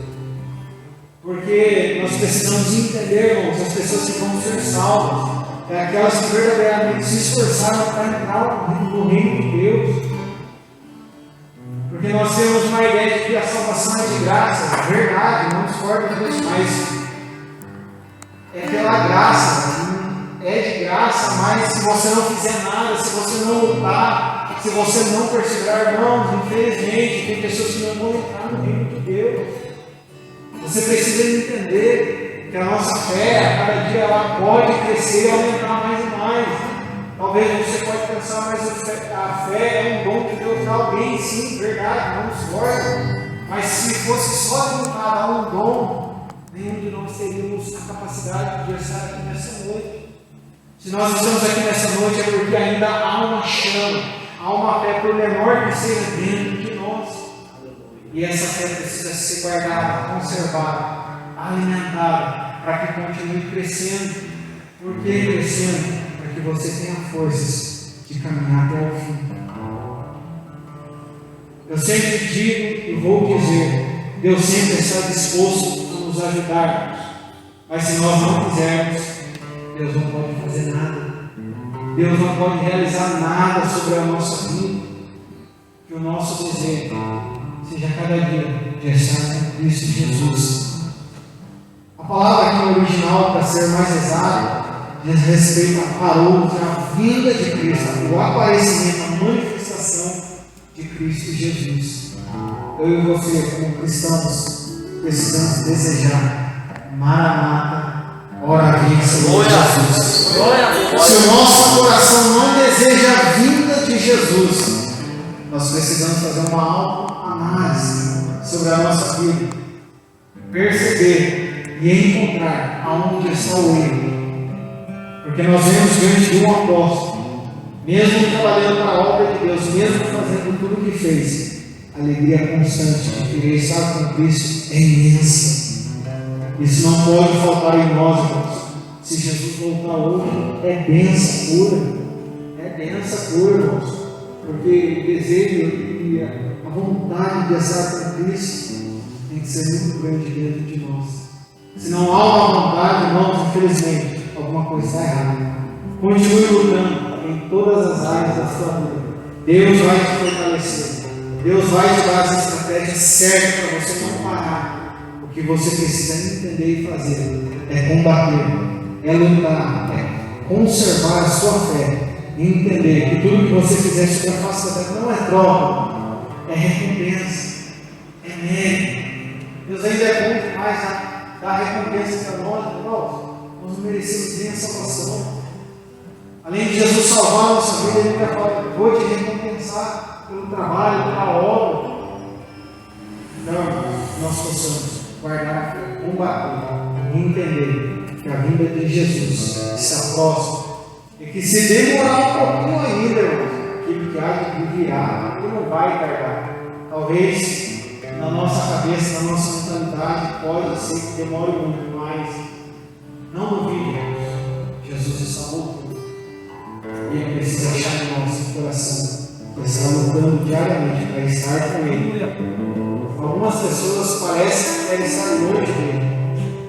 Porque nós precisamos entender, irmãos, as pessoas que vão ser salvas é aquelas que verdadeiramente se esforçaram para entrar no reino de Deus. Porque nós temos uma ideia de que a salvação é de graça, verdade, não discordo disso, mas é pela graça, é de graça, mas se você não fizer nada, se você não lutar, se você não perseverar, irmãos, infelizmente, tem pessoas que não vão entrar no reino de Deus. Você precisa entender que a nossa fé, a cada dia, ela pode crescer e aumentar mais e mais. Talvez você pode pensar, mas a fé é um dom que Deus dá a alguém, sim, verdade, não discordo. Mas se fosse só limitado a um dom, nenhum de nós teríamos a capacidade de estar aqui nessa noite. Se nós estamos aqui nessa noite é porque ainda há uma chama, há uma fé, por menor que seja, dentro de nós. E essa fé precisa ser guardada, conservada, alimentada, para que continue crescendo. Por que crescendo? Para que você tenha forças de caminhar até o fim. Eu sempre digo e vou dizer, Deus sempre está disposto a nos ajudar, mas se nós não quisermos, Deus não pode fazer nada. Deus não pode realizar nada sobre a nossa vida. Que o nosso desejo seja cada dia de estar com Cristo Jesus. A palavra aqui no original, para ser mais exato, diz respeito à parousia, à vinda de Cristo, o aparecimento, a manifestação de Cristo Jesus. Eu e você, como cristãos, precisamos desejar Maranata, ora vem Senhor Jesus. Se o nosso coração não deseja a vinda de Jesus, nós precisamos fazer uma autoanálise sobre a nossa vida, perceber e encontrar aonde está o erro. Porque nós vemos diante de um apóstolo, mesmo trabalhando para a obra de Deus, mesmo fazendo tudo o que fez, a alegria constante de querer estar com Cristo é imensa. Isso não pode faltar em nós, irmãos. Se Jesus voltar hoje, é bênção pura. É bênção pura, irmãos. Porque o desejo e a vontade de estar com Cristo tem que ser muito grande dentro de nós. Se não há uma vontade, irmãos, infelizmente, alguma coisa está errada. Continue lutando em todas as áreas da sua vida. Deus vai te fortalecer. Deus vai te dar as estratégias certas para você não parar. O que você precisa entender e fazer é combater, é lutar, é conservar a sua fé e entender que tudo que você fizer sobre a face da terra não é troca, é recompensa, é mérito. Deus ainda é bom demais a dar recompensa para nós, irmãos. Nós merecemos bem a salvação. Além de Jesus salvar a nossa vida, Ele vai falar: vou te recompensar pelo trabalho, pela obra. Então, nós possamos guardar a fé, combater e entender que a vinda de Jesus está próxima e que, se demorar um pouquinho ainda, irmãos, aquilo que há de virá, Ele não vai tardar. Talvez na nossa cabeça, na nossa mentalidade, pode ser que demore muito, mas não duvide, Jesus está voltando. E Ele precisa achar em nosso coração que está lutando diariamente para estar com Ele. Algumas pessoas parecem que querem estar longe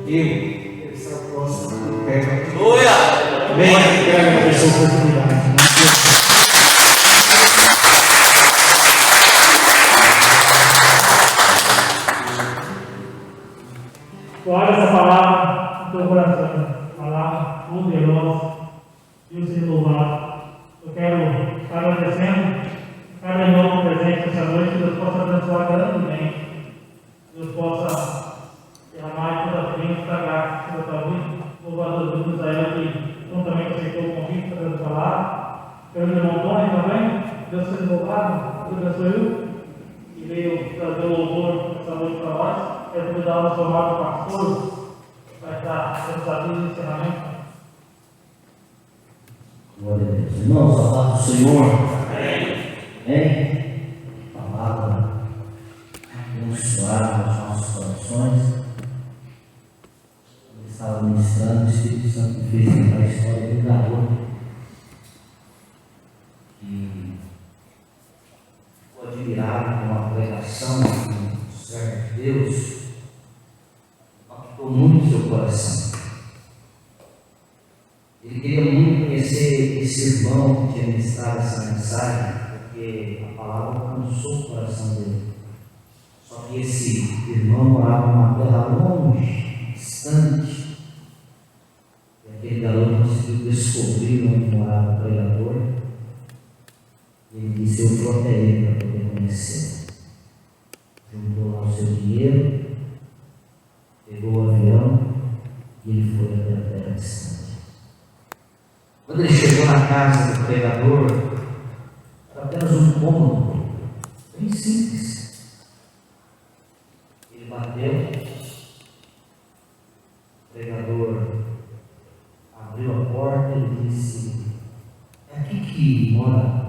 dele. Eu quero estar próximo do perto. Venha, quero essa oportunidade. Guarda essa palavra no teu coração, palavra poderosa, Deus seja louvado. Eu quero estar agradecendo cada irmão presente essa noite, que Deus possa abençoar grandemente, Deus possa derramar toda a bênção da graça sobre a tua vida. Louvado a Deus, Israel, que juntamente aceitou o convite para essa palavra. Pelo irmão Tony também, Deus seja louvado, Deus abençoe e veio trazer o louvor essa noite para nós. Quero convidar o nosso amado pastor para estar dando a vida de encerramento. Glória a Deus. Irmãos, a paz do Senhor. Amém. Palavra abençoada aos nossos corações. Ele estava ministrando, o Espírito Santo fez lembrar a história do garoto que ficou admirado com a pregação do servo de Deus, impactou muito seu coração. Ele queria muito conhecer esse irmão que tinha ministrado essa mensagem, porque a palavra alcançou o coração dele. Só que esse irmão morava numa terra longe, distante. E aquele garoto conseguiu descobrir onde morava o pregador. E ele disse: eu vou até ele para poder conhecer. Juntou lá o seu dinheiro, pegou o avião e ele foi até a terra distante. Quando ele chegou na casa do pregador, era apenas um cômodo, bem simples. Ele bateu, o pregador abriu a porta e disse: é aqui que mora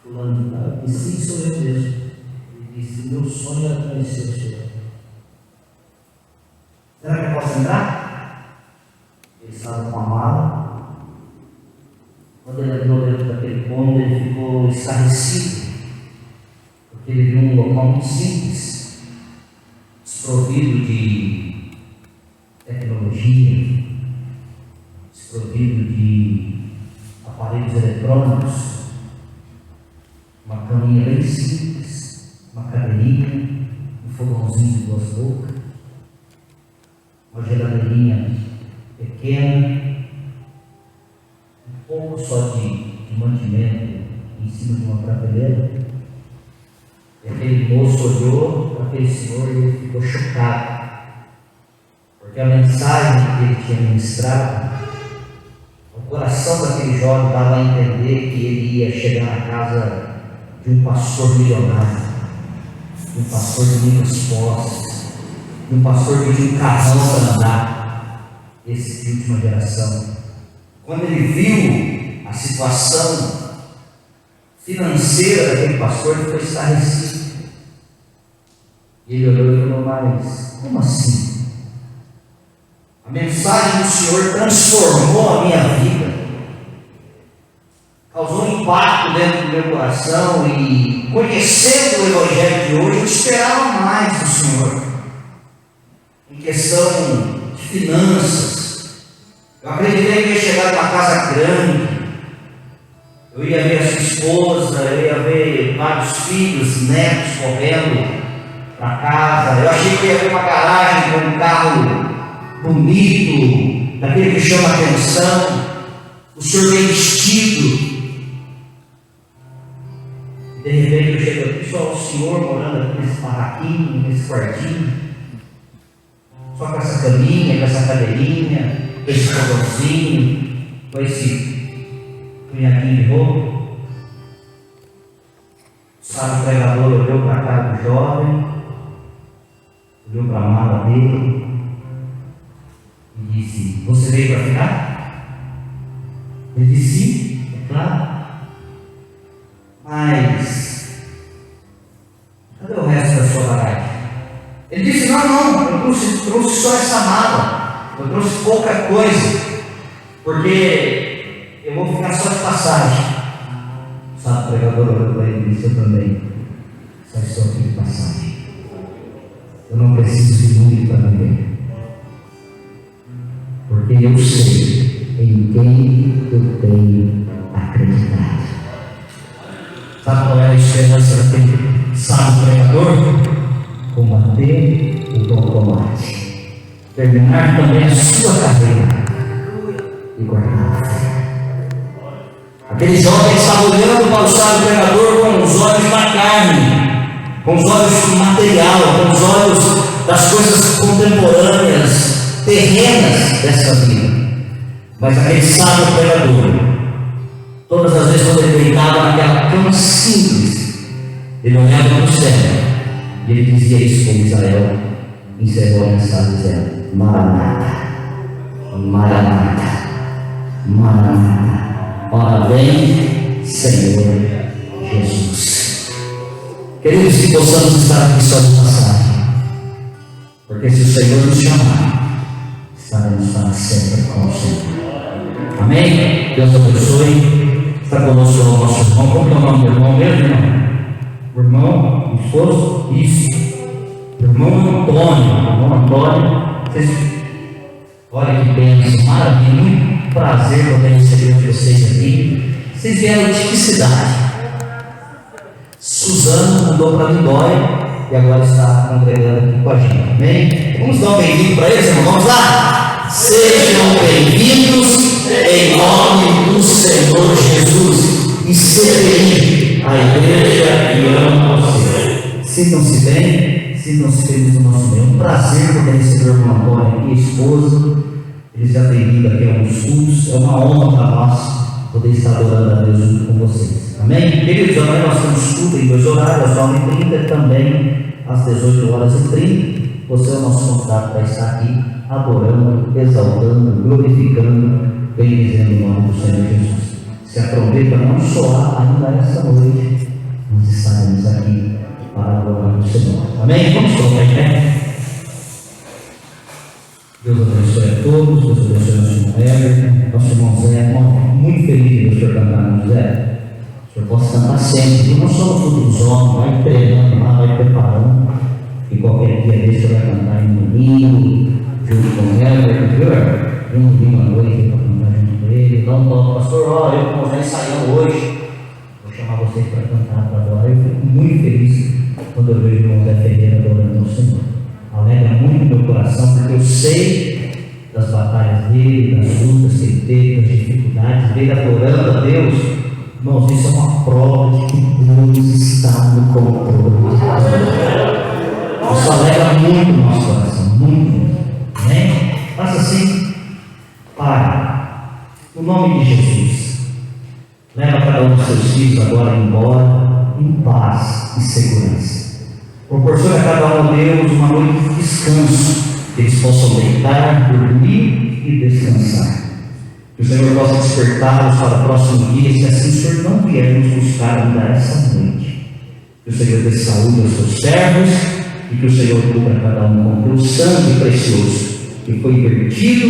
fulano de tal? Eu disse: sim, sou eu mesmo. Ele disse: meu sonho era conhecer o senhor. Será que eu posso entrar? Ele estava com a mala. Quando ele entrou dentro daquele cômodo, ele ficou estarrecido, porque ele viu um local muito simples, desprovido de tecnologia, desprovido de aparelhos eletrônicos, uma caminha bem simples, uma cadeirinha, um fogãozinho de 2 bocas, uma geladeirinha pequena, pouco só de mantimento em cima de uma prateleira. E aquele moço olhou para aquele senhor e ele ficou chocado, porque a mensagem que ele tinha ministrado, o coração daquele jovem dava a entender que ele ia chegar na casa de um pastor milionário, de um pastor de muitas posses, de um pastor que tinha um carrão para andar, esse de última geração. Quando ele viu a situação financeira daquele pastor, ele foi estarrecido. Ele olhou e falou: mas como assim? A mensagem do Senhor transformou a minha vida, causou um impacto dentro do meu coração, e conhecendo o Evangelho de hoje, eu esperava mais do Senhor em questão de finanças. Eu acreditei que ia chegar numa casa grande, eu ia ver a sua esposa, eu ia ver vários filhos, netos correndo para casa. Eu achei que ia ver uma garagem com um carro bonito, daquele que chama a atenção, o Senhor vem vestido. De repente eu chego aqui, só o Senhor morando aqui nesse barraquinho, nesse quartinho, só com essa caminha, com essa cadeirinha, com esse fogãozinho, com esse punhadinho de roupa. Sabe, o pregador olhou para a cara do jovem, olhou para a mala dele e disse: você veio para ficar? Ele disse: sim, é claro. Mas cadê o resto da sua bagagem? Ele disse: não, eu trouxe só essa mala, eu trouxe pouca coisa, porque eu vou ficar só de passagem. Sabe, o pregador olhou para ele e disse: eu também só estou aqui de passagem, eu não preciso de muito para viver, porque eu sei em quem eu tenho acreditado. Sabe qual é a esperança daquele sábio pregador? Combater o bom combate, terminar também a sua carreira e guardar a fé. Aquele jovem estava olhando para o sábio pregador com os olhos da carne, com os olhos do material, com os olhos das coisas contemporâneas, terrenas dessa vida. Mas aquele sábio pregador, todas as vezes quando ele deitava naquela cama simples, ele olhava para o céu e ele dizia isso como Israel encerrou a mensagem dizendo: Maranata, Maranata, Maranata, ora vem, Senhor Jesus. Queridos, que possamos estar aqui só de passagem, porque se o Senhor nos chamar, estaremos para sempre com o Senhor. Amém? Deus abençoe. Está conosco o nosso irmão. Como é o nome do irmão mesmo, irmão? O irmão, o esposo? Isso. Irmão Antônio. Vocês, olha que bênção, maravilha, muito prazer poder receber vocês aqui. Vocês vieram de que cidade? Suzano mudou para Lindóia e agora está congregando aqui com a gente. Amém? Vamos dar um bem-vindo para eles, irmão. Vamos lá? Sejam bem-vindos em nome do Senhor Jesus. E CPI, a igreja que ama você. Sintam-se bem, sintam-se felizes no nosso meio. É um prazer poder receber o irmão Antônio aqui, esposa. Eles já têm vindo aqui a alguns cultos. É uma honra para nós poder estar adorando a Deus junto com vocês. Amém? Queridos, amanhã nós temos culto em 2 horários, às 9h30 e também às 18h30. Você é o nosso convidado para estar aqui adorando, exaltando, glorificando, bendizendo o nome do Senhor Jesus. Se aproveita não soar ainda essa noite, nós estaremos aqui para adorar o Senhor. Amém? Vamos colocar em pé. Deus abençoe a todos, Deus abençoe nosso irmão Everton, nosso irmão Zé. Muito feliz de o senhor cantar no Zé. O senhor possa cantar sempre, não só no culto dos homens, vai treinando lá, vai preparando, e qualquer dia desse você vai cantar em domingo, junto com o Everton, viu? Um domingo à noite para cantar junto com ele. Então, pastor, ó, eu como já ensaiando hoje, vou chamar vocês para cantar para adorar. Eu fico muito feliz quando eu vejo o irmão Zé Ferreira adorando ao Senhor. Alegra muito meu coração, porque eu sei das batalhas dele, das lutas que ele teve, das dificuldades dele, adorando a Deus. Irmãos, isso é uma prova de que Deus está no controle. Isso alegra muito o nosso coração, muito. Amém? Faça assim, Pai, no nome de Jesus, leva cada um dos seus filhos agora embora em paz e segurança. Proporciona a cada um, Deus, uma noite de descanso, que eles possam deitar, dormir e descansar. Que o Senhor possa despertá-los para o próximo dia, se assim o Senhor não vier nos buscar ainda essa noite. Que o Senhor dê saúde aos seus servos e que o Senhor cubra cada um com teu sangue precioso, que foi vertido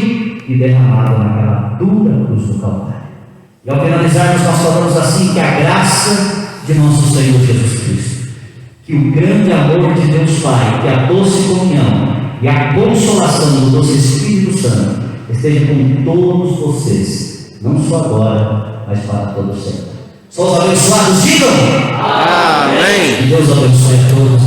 e derramado naquela dura cruz do Calvário. E ao finalizarmos, nós falamos assim: que a graça de nosso Senhor Jesus Cristo, que o grande amor de Deus Pai, que a doce comunhão e a consolação do doce Espírito Santo esteja com todos vocês, não só agora, mas para todo sempre. Só os abençoados digam amém. Deus abençoe a todos.